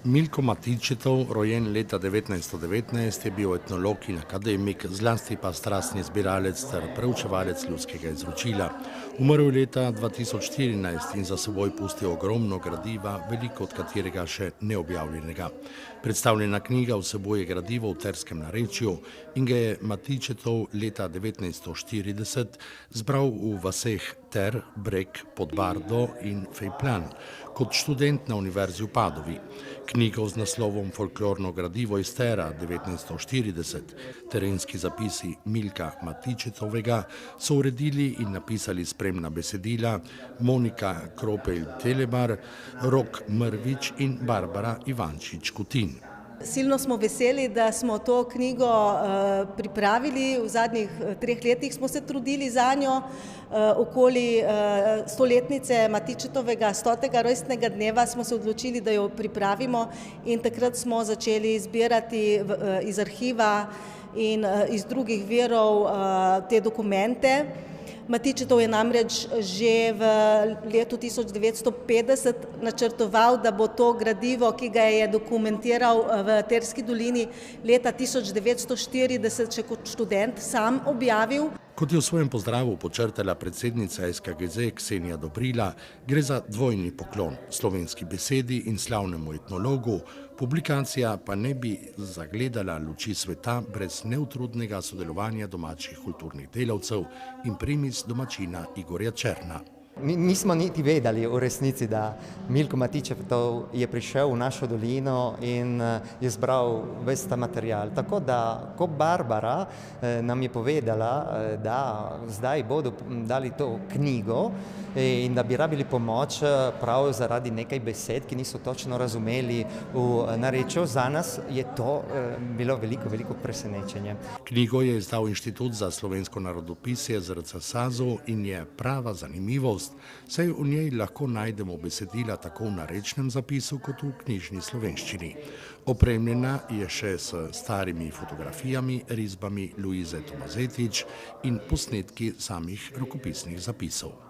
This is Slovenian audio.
Milko Matičetov, rojen leta 1919, je bil etnolog in akademik, zlasti pa strastni zbiralec ter preučevalec ljudskega izročila. Umrl leta 2014 in za seboj pustil ogromno gradiva, veliko od katerega še neobjavljenega. Predstavljena knjiga vsebuje gradivo v terskem narečju in ga je Matičetov leta 1940 zbral v vaseh Ter, Breg, Podbardo in Fejplan kot študent na Univerzi v Padovi. Knjigo z naslovom Folklorno gradivo iz Tera 1940, terenski zapisi Milka Matičetovega, so uredili in napisali spremna besedila Monika Kropelj-Telebar, Rok Mrvič in Barbara Ivančič-Kutin. Silno smo veseli, da smo to knjigo pripravili. V zadnjih 3 letih smo se trudili za njo. Okoli 100-letnice Matičetovega 100. rojstnega dneva smo se odločili, da jo pripravimo, in takrat smo začeli zbirati iz arhiva in iz drugih virov te dokumente. Matičetov je namreč že v letu 1950 načrtoval, da bo to gradivo, ki ga je dokumentiral v Terski dolini leta 1940 še kot študent, sam objavil. Kot je v svojem pozdravu počrtala predsednica SKGZ Ksenija Dobrila, gre za dvojni poklon slovenski besedi in slavnemu etnologu, publikacija pa ne bi zagledala luči sveta brez neutrudnega sodelovanja domačih kulturnih delavcev in primis domačina Igorja Černa. Nismo niti vedeli v resnici, da Milko Matičetov je prišel v našo dolino in je zbral ves ta material. Tako da, ko Barbara nam je povedala, da zdaj bodo dali to knjigo in da bi rabili pomoč prav zaradi nekaj besed, ki niso točno razumeli v narečju, za nas je to bilo veliko presenečenje. Knjigo je izdal Inštitut za slovensko narodopisje ZRC SAZU in je prava zanimivost, saj v njej lahko najdemo besedila tako v narečnem zapisu kot v knjižni slovenščini. Opremljena je še s starimi fotografijami, risbami Luize Tomazetič in posnetki samih rokopisnih zapisov.